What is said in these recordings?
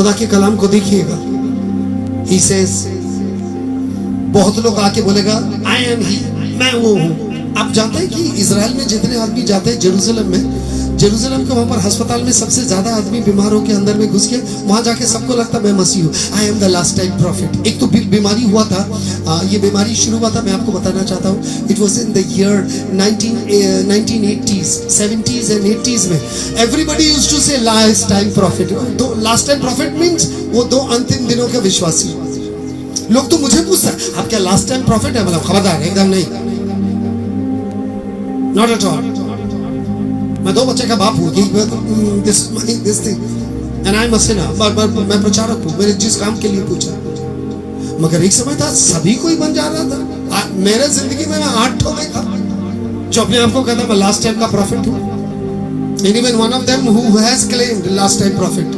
खुदा के कलाम को देखिएगा। He says, बहुत लोग आके बोलेगा I am he, मैं वो हूँ। आप जानते हैं कि इजराइल में जितने आदमी जाते हैं जेरूसलम के वहां पर अस्पताल में सबसे ज्यादा आदमी बीमार होकर अंदर में घुस के वहां जाके सबको लगता मैं मसीह हूँ, I am the last time profit. एक तो बीमारी हुआ था, ये बीमारी शुरू हुआ था, मैं आपको बताना चाहता हूँ। It was in the year 1980s, 70s and 80s में एवरीबडी यूज्ड टू से लास्ट टाइम प्रॉफिट। तो लास्ट टाइम प्रॉफिट मींस वो दो अंतिम दिनों के विश्वासी लोग। तो मुझे पूछता है आप क्या लास्ट टाइम प्रॉफिट है? मतलब खबरदार, एकदम नहीं, नॉट एट ऑल। मैं 2 बच्चे का बाप हूँ, this thing and I am a Sinner. मैं प्रचारक हूँ, मेरे जिस काम के लिए पूछा। मगर एक समय था सभी को ही बन जा रहा था। मेरे जिंदगी में मैं 8 ठो देखा जो अपने आप को कहता मैं लास्ट टाइम का प्रॉफिट हूँ। And even one of them who has claimed last time prophet,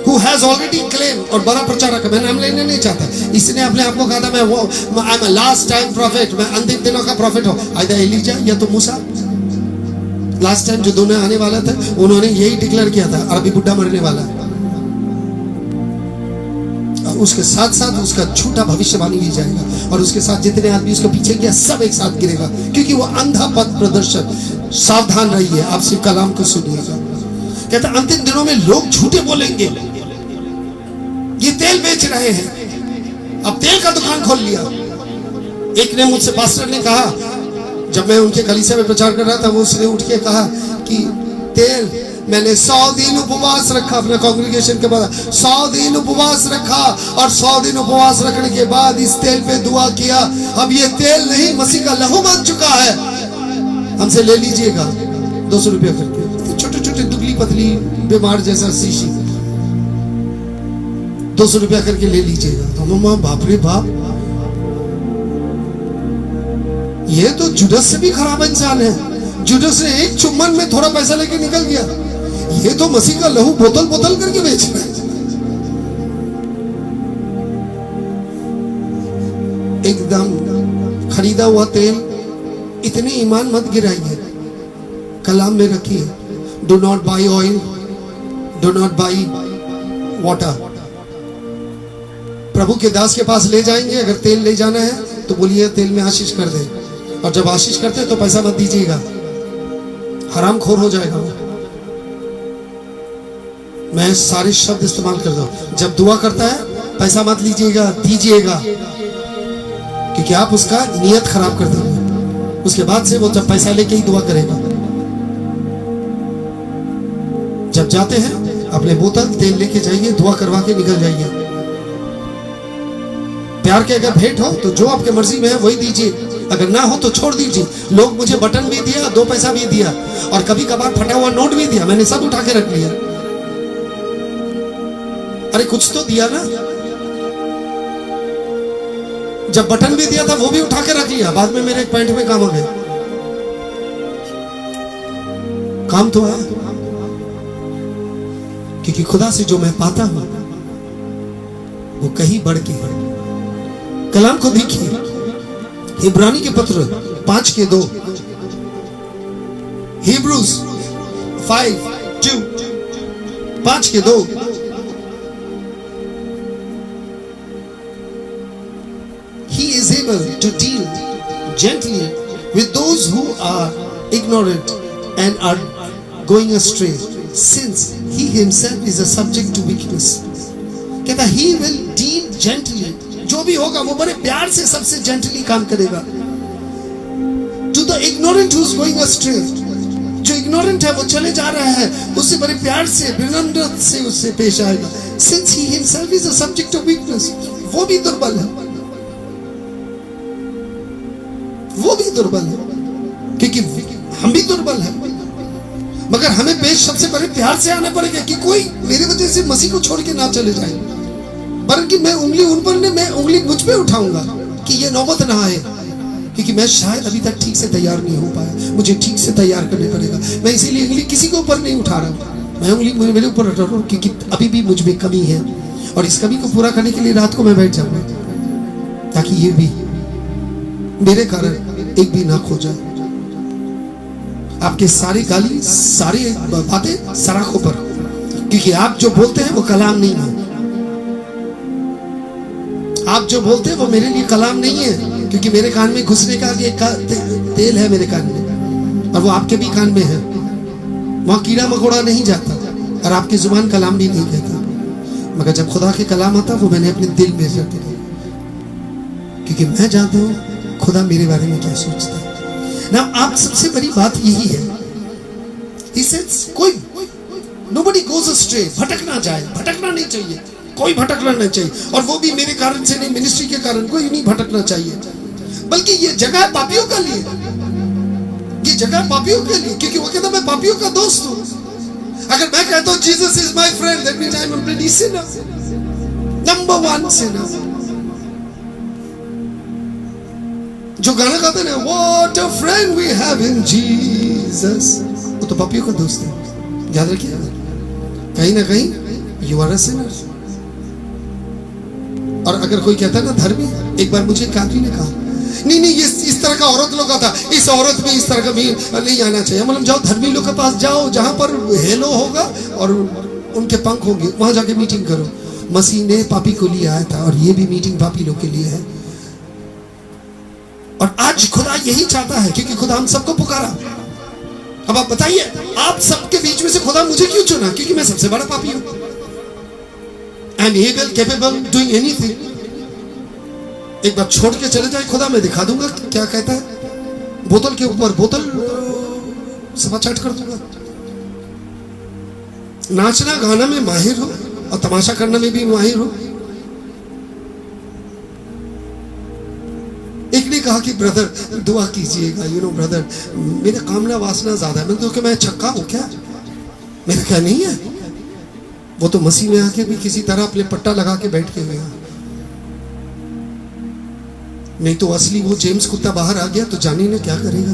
who has already claimed, और बड़ा प्रचारक है, मैं नाम लेने नहीं चाहता, इसने अपने आप को कहा था मैं वो I am last time profit, मैं अंतिम दिनों का प्रॉफिट हूँ। आइदा एलिजा या तो मूसा। लास्ट टाइम जो दोनों आने वाला था उन्होंने यही डिक्लेयर किया था, अरबी बुड्ढा मरने वाला है। उसके साथ साथ उसका झूठा भविष्यवाणी भी जाएगा और उसके साथ जितने आदमी उसके पीछे गया सब एक साथ गिरेगा, क्योंकि वो अंधा पथ प्रदर्शक। सावधान रहिए, आप सिर्फ कलाम को सुनिएगा। कहता अंतिम दिनों में लोग झूठे बोलेंगे, ये तेल बेच रहे हैं, अब तेल का दुकान खोल लिया। एक ने मुझसे, पास्टर ने कहा, जब मैं उनके कलीसिया में प्रचार कर रहा था, वो उसने उठ के कहा कि तेल, मैंने 100 दिन उपवास रखा अपने कांग्रेगेशन के बाद, 100 दिन उपवास रखा और 100 दिन उपवास रखने के बाद इस तेल पे दुआ किया। अब ये तेल नहीं, मसीह का लहू बन चुका है, हमसे ले लीजिएगा 200 रुपया करके। छोटे छोटे दुबली पतली बीमार जैसा शीशी 200 रुपया करके ले लीजिएगा। तो मम्मा बाप रे बाप, ये तो जुडस से भी खराब इंसान है। जुडस ने एक चुम्बन में थोड़ा पैसा लेके निकल गया, ये तो मसीह का लहू बोतल बोतल करके बेच रहा है। एकदम खरीदा हुआ तेल। इतनी ईमान मत गिराइए, कलाम में रखिए। Do not buy oil, do not buy water. प्रभु के दास के पास ले जाएंगे, अगर तेल ले जाना है तो बोलिए तेल में आशीष कर दे, और जब आशीष करते हैं तो पैसा मत दीजिएगा, हराम खोर हो जाएगा। मैं सारे शब्द इस्तेमाल कर रहा हूं। जब दुआ करता है पैसा मत लीजिएगा, दीजिएगा, क्योंकि आप उसका नियत खराब कर देंगे। उसके बाद से वो जब पैसा लेके ही दुआ करेगा। जब जाते हैं अपने बोतल तेल लेके जाइए, दुआ करवा के निकल जाइए। प्यार के अगर भेंट हो तो जो आपके मर्जी में है वही दीजिए, अगर ना हो तो छोड़ दीजिए। लोग मुझे बटन भी दिया, 2 पैसा भी दिया, और कभी कभार फटा हुआ नोट भी दिया, मैंने सब उठा के रख लिया। अरे कुछ तो दिया ना। जब बटन भी दिया था वो भी उठा के रख लिया, बाद में मेरे एक पैंट में काम आ गया। काम तो है, क्योंकि खुदा से जो मैं पाता हूं वो कहीं बढ़ के है। कलाम को देखिए, इब्रानी के पत्र 5:2, Hebrews 5:2, 5:2। He is able to deal gently with those who are ignorant and are going astray, since he himself is a subject to weakness. कहता he will deal gently, जो भी होगा वो बड़े प्यार से सबसे जेंटली काम करेगा। To the ignorant who is going astray, जो इग्नोरेंट है वो चले जा रहा है, उससे बड़े प्यार से विनम्रता से उससे पेश आएगा। Since he himself is a subject of weakness, वो भी दुर्बल है, वो भी दुर्बल है, क्योंकि हम भी दुर्बल हैं। मगर हमें पेश सबसे बड़े प्यार से आना पड़ेगा कि कोई मेरी वजह से मसीह को छोड़ के ना चले जाए, बल्कि मैं उंगली उन पर नहीं, मैं उंगली मुझ पे उठाऊंगा कि ये नौबत ना आए, क्योंकि मैं शायद अभी तक ठीक से तैयार नहीं हो पाया, मुझे ठीक से तैयार करने पड़ेगा। मैं इसीलिए उंगली किसी के ऊपर नहीं उठा रहा हूँ, मैं उंगली मेरे ऊपर उठा रहा हूँ, क्योंकि अभी भी मुझ में कमी है, और इस कमी को पूरा करने के लिए रात को मैं बैठ जाऊंगा, ताकि ये भी मेरे कारण एक भी ना खो जाए। आपके सारी गाली, सारी बातें सराखों पर क्योंकि आप जो बोलते हैं वो कलाम नहीं है। आप जो बोलते हैं वो मेरे लिए कलाम नहीं है, क्योंकि मेरे कान में घुसने का तेल है मेरे कान में, और वो आपके भी कान में है। वहां कीड़ा मकोड़ा नहीं जाता, और आपकी जुबान कलाम भी नहीं कहता। मगर जब खुदा के कलाम आता वो मैंने अपने दिल में रख दिया, क्योंकि मैं जानता हूं खुदा मेरे बारे में क्या सोचता है ना। आप सबसे बड़ी बात यही है, He says, कोई nobody goes astray, भटकना जाए, भटकना नहीं चाहिए, कोई भटकना नहीं चाहिए। और वो भी मेरे कारण से नहीं, मिनिस्ट्री के कारण कोई नहीं भटकना चाहिए। बल्कि ये जगह पापियों के लिए, ये जगह पापियों के लिए, क्योंकि वो कहता मैं पापियों का दोस्त हूं। अगर मैं कहता हूं Jesus is my friend, that means I am a bloody sinner, number 1 sinner. जो गाना गाते ना, what a friend we have in Jesus, वो तो पापियों का दोस्त है। याद रखिए, कहीं ना कहीं यू आर अ सिनर। और अगर कोई कहता है ना धर्मी, एक बार मुझे एक आदमी ने कहा, नहीं नहीं ये इस तरह का औरत लोग आता, इस औरत में इस तरह का भी नहीं आना चाहिए। मतलब जाओ धर्मी लोग के पास जाओ, जहां पर हेलो होगा और उनके पंख होंगे, वहां जाके मीटिंग करो। मसीह ने पापी को लिए आया था, और ये भी मीटिंग पापी लोग के लिए है। और आज खुदा यही चाहता है, क्योंकि खुदा हम सबको पुकारा। अब आप बताइए, आप सबके बीच में से खुदा मुझे क्यों चुना? क्योंकि मैं सबसे बड़ा पापी हूं। I am able, capable, doing anything. एक बार छोड़ के चले जाए खुदा, मैं दिखा दूंगा क्या कहता है। बोतल के ऊपर बोतल सफा चाट कर दूंगा। नाचना गाना में माहिर हो, और तमाशा करने में भी माहिर हो। एक ने कहा कि ब्रदर दुआ कीजिएगा, यू नो ब्रदर मेरा कामना वासना ज्यादा है। मैंने तो कि मैं छक्का हूं क्या? मैंने कहा नहीं है, वो तो मसीह में आके भी किसी तरह अपने पट्टा लगा के बैठ के गया। नहीं तो असली वो जेम्स कुत्ता बाहर आ गया तो जाने ने क्या करेगा।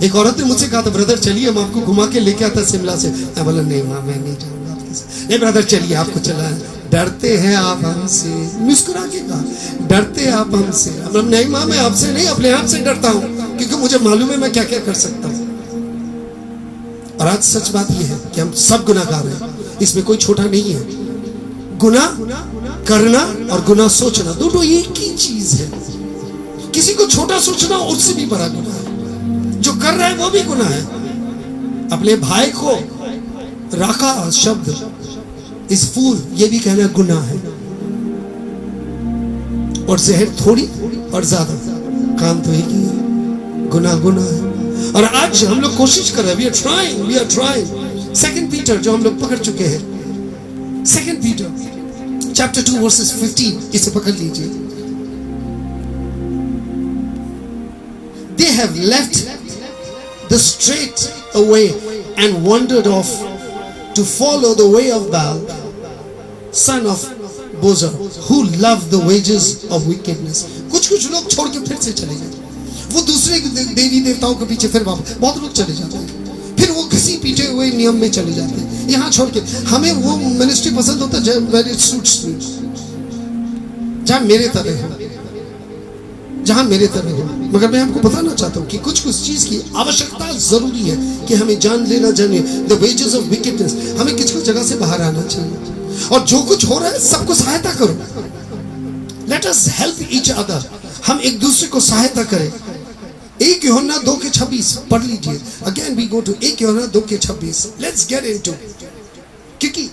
एक औरत ने मुझसे कहा था, ब्रदर चलिए हम आपको घुमा के लेके आता शिमला से। मैं बोला नहीं माँ, मैं नहीं जाऊंगा आपके साथ। नहीं ब्रदर चलिए, आपको चला। डरते हैं आप हमसे, मुस्कुरा के कहा, डरते आप हमसे। मतलब नहीं माँ, मैं आपसे नहीं, अपने आप से डरता हूं, क्योंकि मुझे मालूम है मैं क्या क्या कर सकता हूं। और आज सच बात यह है कि हम सब गुनाहगार हैं, इसमें कोई छोटा नहीं है। गुनाह करना और गुनाह सोचना दोनों एक ही चीज है। किसी को छोटा सोचना उससे भी बड़ा गुनाह है। जो कर रहा है वो भी गुनाह है। अपने भाई को राका शब्द इस फूल, ये भी कहना गुनाह है। और जहर थोड़ी और ज्यादा, काम तो एक ही है, गुनाह गुनाह है। और आज हम लोग कोशिश कर रहे हैं, we are trying. Second Peter जो हम लोग पकड़ चुके हैं, सेकंड पीटर चैप्टर 2 वर्सेस 15, इसे पकड़ लीजिए। They have left the straight away and wandered off to follow the way of Baal, son of Bozor, who loved the wages of wickedness. कुछ लोग छोड़ के फिर से चले गए, वो दूसरे देवी देवताओं के पीछे फिर वापस। बहुत लोग चले जाते हैं, फिर वो घसी पीटे हुए नियम में चले जाते हैं। यहाँ छोड़ के हमें वो मिनिस्ट्री पसंद होता है where it suits me, जहाँ मेरे तरह हो, जहाँ मेरे तरह हो। मगर मैं आपको बताना चाहता हूँ कि कुछ चीज की आवश्यकता जरूरी है कि हमें जान लेना चाहिए। द वेजेस ऑफ विकेटनेस, हमें किसी जगह से बाहर आना चाहिए। और जो कुछ हो रहा है सबको सहायता करो। Let us help each other, हम एक दूसरे को सहायता करें। 1 यूहन्ना 2:26 पढ़ लीजिए। अगेन वी गो टू 1 यूहन्ना 2:26। लेट्स गेट इनटू, क्योंकि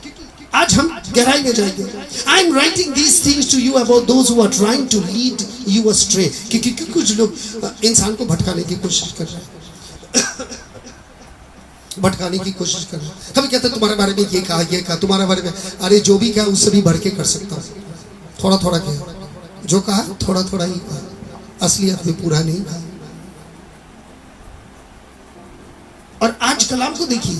आज हम गहराई में जाएंगे। I am writing these things to you about those who are trying to lead you astray, क्योंकि कुछ लोग इंसान को भटकाने की कोशिश कर रहे हैं, भटकाने की कोशिश कर रहे हैं। कभी कहते हैं तुम्हारे बारे में ये कहा, तुम्हारे बारे में, अरे जो भी कहा उससे भी बढ़ के कर सकता हूँ। थोड़ा थोड़ा कहा, जो कहा थोड़ा थोड़ा ही कहा, असलियत में पूरा नहीं कहा। और आज कलाम को देखिए,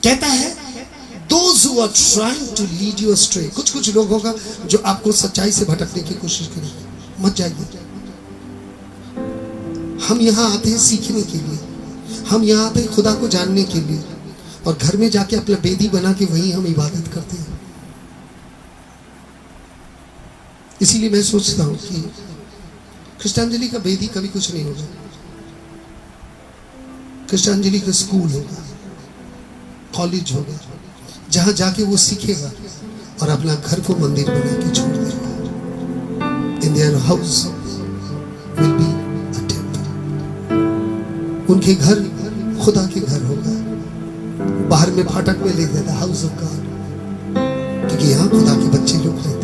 कहता है those who are trying to lead you astray। कुछ लोग होगा जो आपको सच्चाई से भटकने की कोशिश करेंगे। मत जाइए। हम यहाँ आते हैं सीखने के लिए, हम यहाँ आते हैं खुदा को जानने के लिए, और घर में जाके अपना बेदी बना के वहीं हम इबादत करते हैं। इसीलिए मैं सोचता हूँ कि कृष्णांजलि का बेदी कभी कुछ नहीं होगा, कृष्णांजलि का स्कूल होगा। कॉलेज होगा, जहां जाके वो सीखेगा और अपना घर को मंदिर बना के छोड़ देगा। In their house will be a temple. उनके घर खुदा के घर होगा। बाहर में फाटक में लिख देता हाउस ऑफ गॉड, क्योंकि यहाँ खुदा के बच्चे लोग रहते हैं।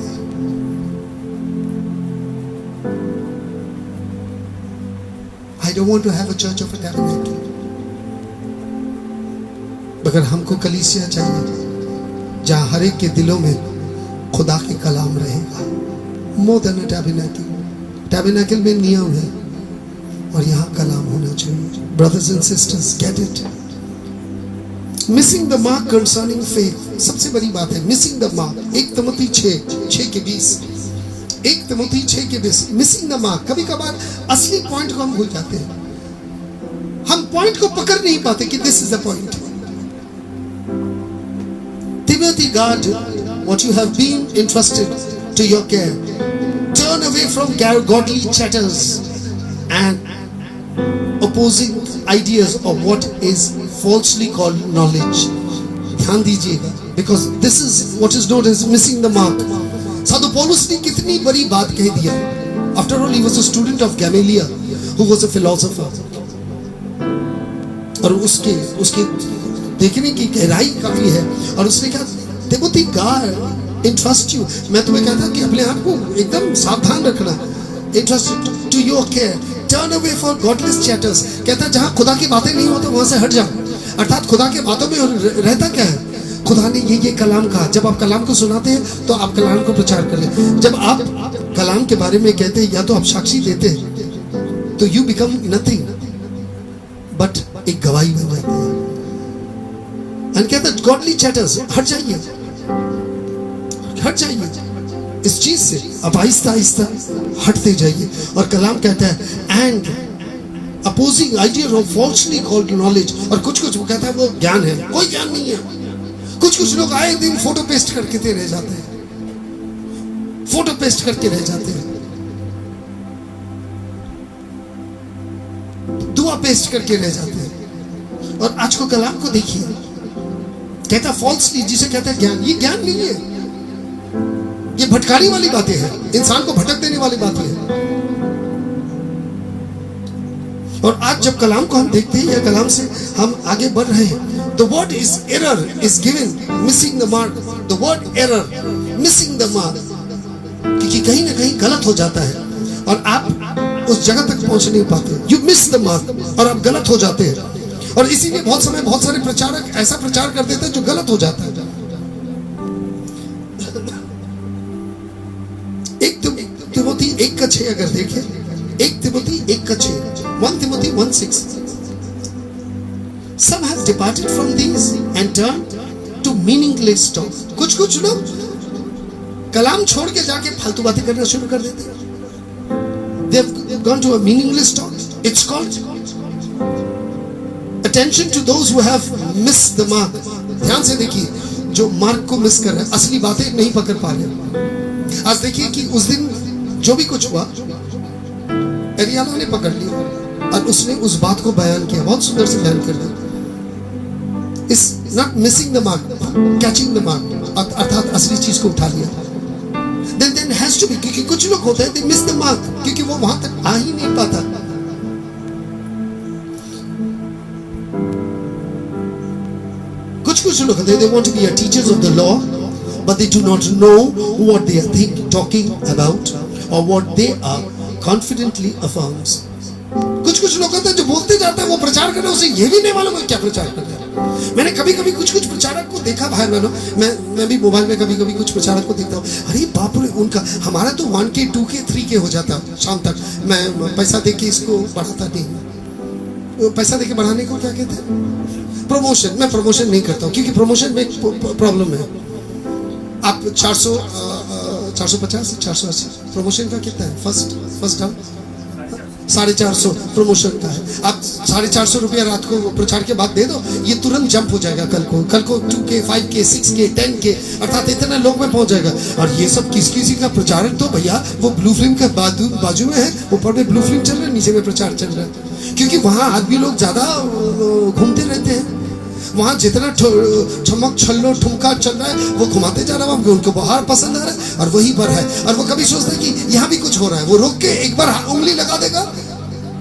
I don't want to have a church of a tabernacle. मगर हमको कलीसिया चाहिए जहां हर एक के दिलों में खुदा के कलाम रहेगा। More than a tabernacle. Tabernacle में नियम है और यहाँ कलाम होना चाहिए। Brothers and sisters, get it? Missing the mark concerning faith, सबसे बड़ी बात है missing the mark। 1 Timothy 6:20, 1 Timothy 6:20, missing the mark। कभी कभार असली पॉइंट को हम भूल जाते हैं, हम पॉइंट को पकड़ नहीं पाते कि this is the point. Timothy, guard what you have been entrusted to your care. Turn away from godly chatters and opposing ideas of what is falsely called knowledge. ध्यान दीजिएगा, because this is what is known as missing the mark. साधु पौलुस ने कितनी बड़ी बात कह दिया। After all, he was a student of Gamaliel, who was a philosopher. और उसके देखने की गहराई काफी है। और उसने कहा, तिमोथी, God entrust you, मैं तुम्हें कहता कि अपने आप को एकदम सावधान रखना। Entrust to your care. Turn away for godless chatters. कहता जहाँ खुदा की बातें नहीं होती वहां से हट जाओ। अर्थात खुदा के बातों में रहता क्या है? खुदा ने ये कलाम कहा। जब आप कलाम को सुनाते हैं तो आप कलाम को प्रचार कर ले। जब आप कलाम के बारे में कहते हैं या तो आप साक्षी देते हैं तो यू बिकम नथिंग बट एक गवाही बन जाते हैं। और कहता गॉडली चैटर्स, हट जाइए, हट जाइए इस चीज से। अब आहिस्ता आहिस्ता हटते जाइए। और कलाम कहता है and opposing idea of falsely called knowledge. और कुछ वो कहता है वो ज्ञान है, कोई ज्ञान नहीं है। कुछ लोग आए दिन फोटो पेस्ट करके रह जाते हैं, फोटो पेस्ट करके रह जाते हैं, दुआ पेस्ट करके रह जाते हैं। और आज को कलाम को देखिए, कहता फॉल्सली, जिसे कहता है ज्ञान, ये ज्ञान नहीं है, ये भटकाने वाली बातें हैं, इंसान को भटक देने वाली बातें हैं। और आज जब कलाम को हम देखते हैं या कलाम से हम आगे बढ़ रहे हैं, the word is error is given, missing the mark. The word error, missing the mark, क्योंकि कहीं ना कहीं गलत हो जाता है और आप उस जगह तक पहुंच नहीं पाते। You miss the mark और आप गलत हो जाते हैं। और इसीलिए बहुत सारे प्रचारक ऐसा प्रचार कर देते हैं जो गलत हो जाता है। तिमोथी 1:6 अगर देखें, 1 Timothy 1:6, 1 Timothy 1:6, some have departed from these and turned to meaningless talk. कुछ लोग कलाम छोड़ के जाके फालतू बातें करना शुरू कर देते हैं। They have gone to a meaningless talk. It's called attention to those who have missed the mark. ध्यान से देखिए, जो मार्क को मिस कर रहे हैं, असली बातें नहीं पकड़ पा रहे। आज देखिए कि उस दिन जो भी कुछ हुआ, एरियाला ने पकड़ लिया और उसने उस बात को बयान किया, बहुत सुंदर से बयान कर दिया। It's not missing the mark, catching the mark, अर्थात असली चीज को उठा लिया। Then has to be, क्योंकि कुछ लोग होते हैं they miss the mark, क्योंकि वो वहां तक आ ही नहीं पाता। कुछ लोग होते हैं they want to be a teachers of the law, but they do not know what they are talking about or what they are confidently affirms. कुछ लोग होते हैं जो बोलते जाते हैं, वो प्रचार कर रहे हैं, उसे ये भी नहीं मालूम है क्या प्रचार कर रहे हैं। मैंने कभी कुछ प्रचारक को देखा भाई बहनों, मैं भी मोबाइल में कभी कुछ प्रचारक को देखता हूँ, अरे बाप रे, उनका हमारा तो 1K 2K 3K हो जाता शाम तक। मैं पैसा दे के इसको बढ़ाता नहीं। पैसा दे के बढ़ाने को क्या कहते हैं? प्रमोशन। मैं प्रमोशन नहीं करता हूँ, क्योंकि प्रमोशन में एक प्रॉब्लम है। आप 450 480 प्रमोशन का कितना है? फर्स्ट डाउन 450 प्रमोशन का है। आप 450 रुपया रात को प्रचार के बाद दे दो, ये तुरंत जंप हो जाएगा। कल को 2K 5K 6K 10K, अर्थात इतने लोग में पहुंच जाएगा। और ये सब किसी का प्रचारक तो भैया वो ब्लू फिल्म के बाजू में है, ऊपर में ब्लू फिल्म चल रहा है, नीचे में प्रचार चल रहा है। क्योंकि वहां आदमी लोग ज्यादा घूमते रहते हैं, वहां जितना छमक छल्लो ठुमका चल रहा है वो घुमाते जा रहा है, उनको बाहर पसंद आ रहा है और वहीं पर है। और वो कभी सोचता है कि यहाँ भी कुछ हो रहा है, वो रोक के एक बार उंगली लगा देगा,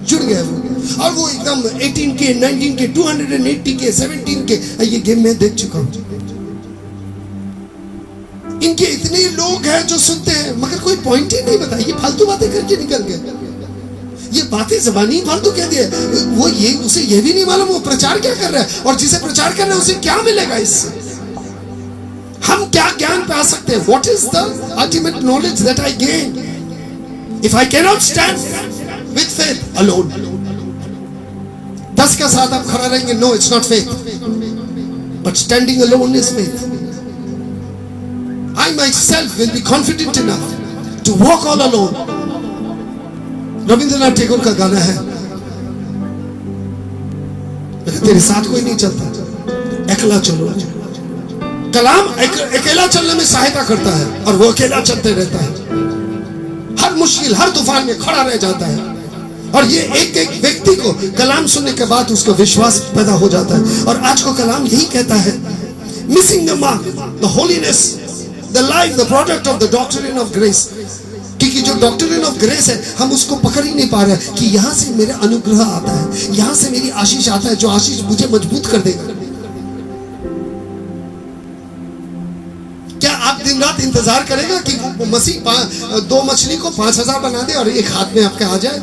जुड़ गया वो। और वो एकदम 18 के 19 के 280 के 17 के, ये गेम मैं देख चुका हूं। इनके इतने लोग हैं जो सुनते हैं मगर कोई पॉइंट ही नहीं बताया, ये फालतू बातें करके निकल गए, ये बातें ज़बानी फालतू कह दिए। वो ये उसे ये भी नहीं मालूम वो प्रचार क्या कर रहा है, और जिसे प्रचार कर रहा है उसे क्या मिलेगा इससे, हम क्या ज्ञान पा सकते हैं। What is the ultimate knowledge that I gain if I can not stand with faith alone. 10 का साथ आप खड़ा रहेंगे, no it's not faith, but standing alone is faith. I myself will be confident enough to walk all alone. Rabindranath Tagore का गाना है, तेरे साथ कोई नहीं चलता, अकेला चलो। कलाम अकेला चलने में सहायता करता है और वो अकेला चलते रहता है, हर मुश्किल हर तूफान में खड़ा रह जाता है। और ये एक एक व्यक्ति को कलाम सुनने के बाद उसको विश्वास पैदा हो जाता है। और आज को कलाम यही कहता है, missing the mark, the holiness, the life, the product of the doctrine of grace। क्योंकि जो डॉक्ट्रिन ऑफ ग्रेस है हम उसको पकड़ ही नहीं पा रहे कि यहां से मेरे अनुग्रह आता है, यहां से मेरी आशीष आता है, जो आशीष मुझे मजबूत कर देगा। क्या आप दिन रात इंतजार करेगा कि मसीह 2 मछली को 5000 बना दे और एक हाथ में आपके आ जाए,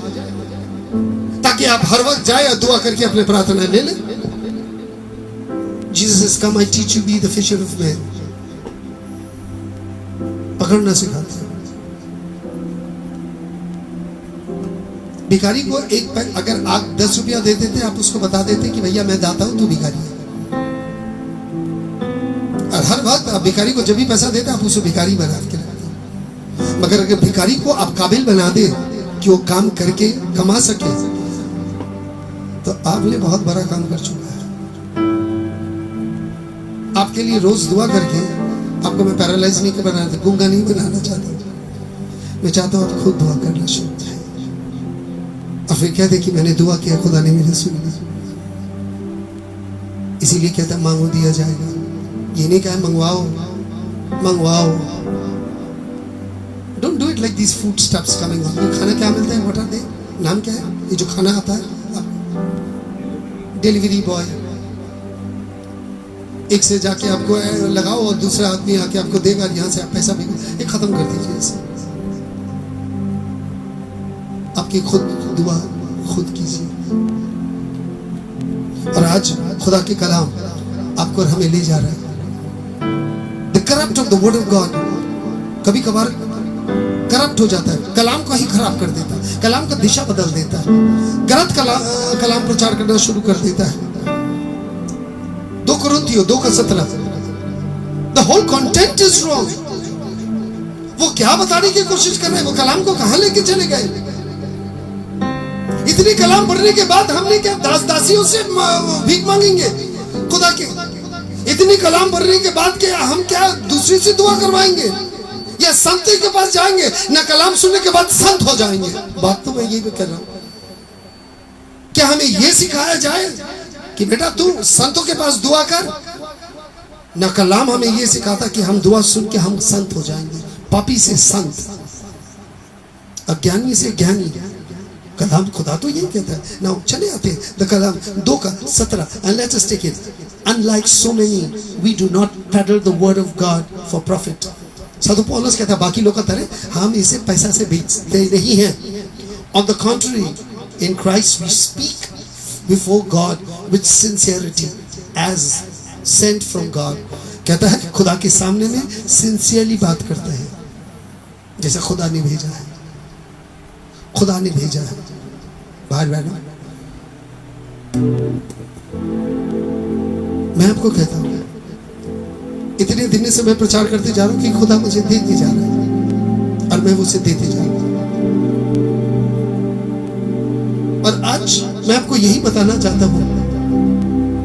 ताकि आप हर वक्त जाए और दुआ करके अपने प्रार्थना ले लें? Jesus has come, I teach you be the fisher of men। पकड़ना सिखाते हैं। भिखारी को अगर आप 10 रुपया दे देते, आप उसको बता देते कि भैया मैं दाता हूं, तू भिखारी है। और हर वक्त आप भिखारी को जब भी पैसा देते आप उसे भिखारी बना के रखते। मगर अगर भिखारी को आप काबिल बना दे कि वो काम करके कमा सके, तो आपने बहुत बड़ा काम कर चुका है। आपके लिए रोज दुआ करके, आपको मैं पैरालाइज नहीं बनाना, गूंगा नहीं बनाना चाहता, मैं चाहता हूं आप खुद दुआ करना शुरू करें और फिर कहते कि मैंने दुआ किया, खुदा ने मेरी सुनी। इसीलिए कहता मांगो दिया जाएगा, ये नहीं कहा मंगवाओ मंगवाओ। Don't do it like this food stuffs coming on. ये खाना क्या मिलता है, व्हाट आर दे, नाम क्या है ये जो खाना आता है, डिलीवरी बॉय एक से जाके आपको लगाओ और दूसरा आदमी आके आपको देगा, यहाँ से आप पैसा भी एक खत्म कर दीजिए इसे। आपकी खुद दुआ खुद कीजिए। और आज खुदा के कलाम आपको और हमें ले जा रहा है। The corrupt of the word of God कभी कभार करप्ट हो जाता है, कलाम को ही खराब कर देता है, कलाम का दिशा बदल देता है, गलत कलाम प्रचार करना शुरू कर देता है। 2 कुरिन्थियों 2:17, the whole content is wrong। वो क्या बताने की कोशिश कर रहे हैं, वो कलाम को कहां लेके चले गए। इतनी कलाम पढ़ने के बाद हमने क्या दास-दासियों से भीख मांगेंगे खुदा के? इतनी कलाम पढ़ने के बाद क्या हम क्या दूसरी से दुआ करवाएंगे या संत के पास जाएंगे? ना कलाम सुनने के बाद संत हो जाएंगे। बात तो मैं ये भी कर रहा हूं, क्या हमें ये सिखाया जाए कि बेटा तू संतों के पास दुआ कर? ना कलाम हमें यह सिखाता कि हम दुआ सुन के हम संत हो जाएंगे। पापी से संत, अज्ञानी से ज्ञानी। कलाम खुदा तो यही कहता है ना। चले आते हैं the Kalam 2:17 and let us take it। Unlike so many, we do not peddle the word of God for profit। साधु पौलुस कहता है बाकी लोग का तरह हम इसे पैसा से बेचते नहीं हैं। On the contrary, in Christ we speak before God with sincerity as sent from God। कहता है खुदा के सामने में सिंसियरली बात करते हैं जैसे खुदा ने भेजा है। खुदा ने भेजा है। बाहर बैठो, मैं आपको कहता हूं इतने दिन से मैं प्रचार करते जा रहा हूं कि खुदा मुझे देते जा रहा है और मैं उसे देते जा रहा हूं। और आज मैं आपको यही बताना चाहता हूं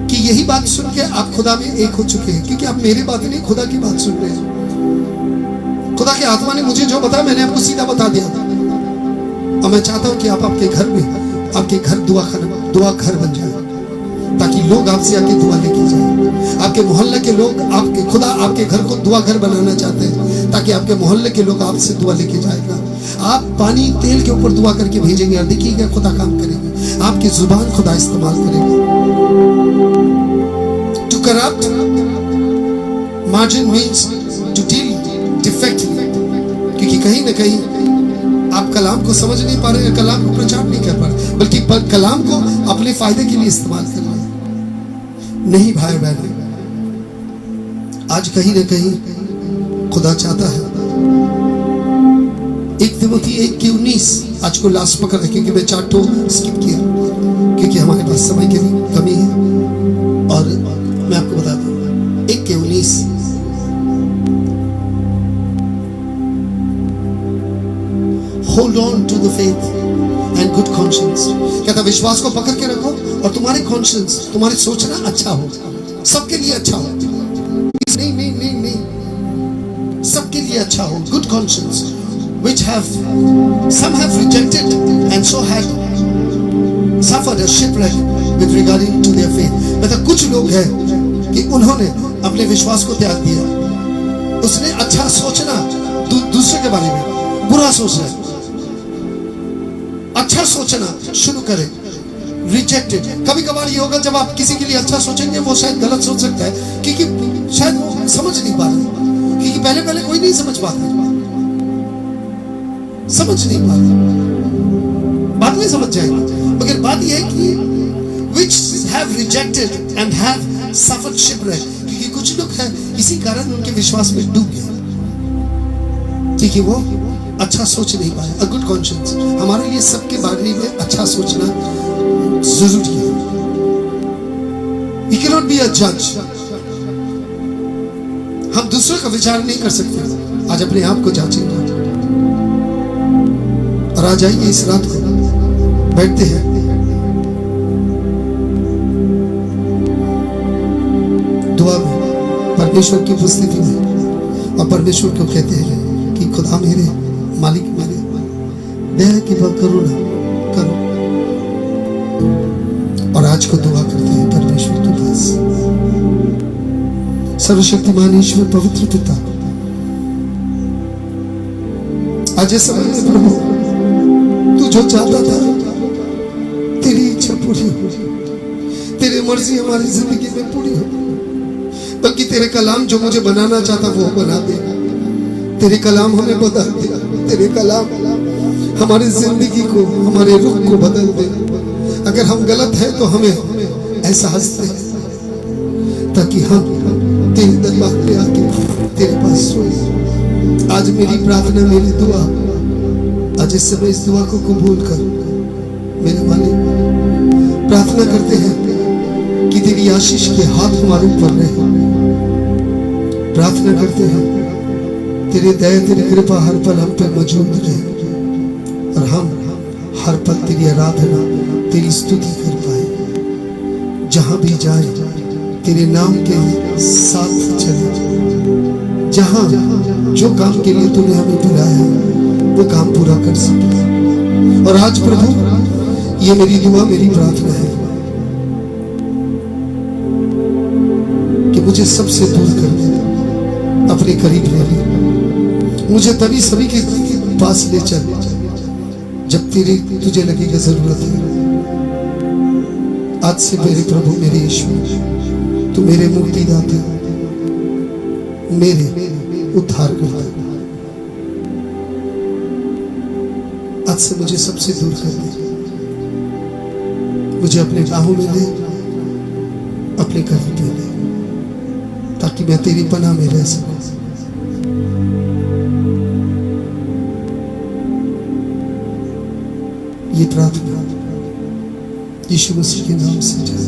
कि यही बात सुन के आप खुदा में एक हो चुके हैं, क्योंकि आप मेरी बात नहीं खुदा की बात सुन रहे हैं। खुदा के आत्मा ने मुझे जो बताया मैंने आपको सीधा बता दिया। और मैं चाहता हूं कि आप आपके घर में, आपके घर दुआ घर बन जाए। ताकि लोग आपसे आके दुआ लेके जाए। आपके मोहल्ले के लोग, आपके खुदा आपके घर को दुआ घर बनाना चाहते हैं ताकि आपके मोहल्ले के लोग आपसे दुआ लेके जाएगा। आप पानी तेल के ऊपर दुआ करके भेजेंगे और देखिएगा खुदा काम करेगा। आपकी जुबान खुदा इस्तेमाल करेगा। To corrupt margin means to deal defectively, क्योंकि कहीं ना कहीं आप कलाम को समझ नहीं पा रहे हैं, कलाम को प्रचार नहीं कर पा रहे, बल्कि कलाम को अपने फायदे के लिए इस्तेमाल कर रहे हैं। नहीं भाई बहन, आज कहीं ना कहीं खुदा चाहता है 1 तिमोथी 1:19 आज को लास्ट पकड़ है, क्योंकि मैं 4 ठो स्किप किया क्योंकि हमारे पास समय की कमी है। और मैं आपको बताता हूँ 1:19 Hold on to the faith and good conscience। कहता विश्वास को पकड़ के रखो और तुम्हारे कॉन्शियंस, तुम्हारी सोचना अच्छा हो, सबके लिए अच्छा हो। नहीं नहीं नहीं नहीं, सबके लिए अच्छा हो। Good conscience which have some have rejected and so had suffered a shipwreck with regarding to their faith। मतलब कुछ लोग हैं कि उन्होंने अपने विश्वास को त्याग दिया। उसने अच्छा सोचना दूसरे के बारे में, बुरा सोचना, अच्छा सोचना शुरू करें। रिजेक्टेड, कभी कभार ये होगा जब आप किसी के लिए अच्छा सोचेंगे वो शायद गलत सोच सकता है, क्योंकि शायद वो समझ नहीं पा रहे, क्योंकि पहले पहले कोई नहीं समझ पाता, समझ नहीं पाता, बाद में समझ जाएगा। मगर बात यह है कि which have rejected and have suffered shipwreck, क्योंकि कुछ लोग हैं इसी कारण उनके विश्वास में डूब गए, क्योंकि वो अच्छा सोच नहीं पाया। अ गुड कॉन्शियंस, हमारे लिए सबके बारे में अच्छा सोचना जरूरी है। We cannot be a judge। हम दूसरों का विचार नहीं कर सकते, आज अपने आप को जांचेंगे। और आज आइए इस रात को बैठते हैं, दुआ में, परमेश्वर की उपस्थिति में, और परमेश्वर को कहते हैं कि खुदा मेरे मालिक मेरे, दया की बात करो ना करो। और आज को दुआ करते हैं परमेश्वर के पास। सर्वशक्तिमान ईश्वर पवित्र पिता, आज इस समय में प्रभु तू जो चाहता था तेरी इच्छा पूरी हो, तेरी मर्जी हमारी जिंदगी में पूरी हो, बल्कि तेरे कलाम जो मुझे बनाना चाहता वो बना दे। तेरे कलाम हमें बदल दे, तेरे कलाम हमारी जिंदगी को, हमारे रुख को बदल दे। अगर हम गलत हैं तो हमें एहसास दे, ताकि हम तेरे दरबार पे आके तेरे पास सोए। आज मेरी प्रार्थना, मेरी दुआ, आज इस समय इस दुआ को कबूल कर मेरे मालिक। प्रार्थना करते हैं कि तेरी आशीष के हाथ हमारे ऊपर रहे। प्रार्थना करते हैं तेरी दया, तेरी कृपा हर पल हम पे मौजूद रहे और हम हर पल तेरी आराधना, तेरी स्तुति कर पाए। जहां भी जाए तेरे नाम के साथ चले, जहां जो काम के लिए तूने हमें बुलाया वो काम पूरा कर सके। और आज प्रभु ये मेरी दुआ, मेरी प्रार्थना है कि मुझे सबसे दूर कर दे, अपने करीब ले ले, मुझे तभी सभी के पास ले चल जब तुझे लगेगा जरूरत है। आज से मेरे प्रभु, मेरे ईश्वर, तू मेरे मुक्तिदाता, मेरे उद्धार करता, आज से मुझे सबसे दूर कर दे, मुझे अपने बाहों में ले, अपने करीब में ले, ताकि मैं तेरी पनाह में रह सकूं। ये प्रार्थना यीशु मसीह के नाम से जाए।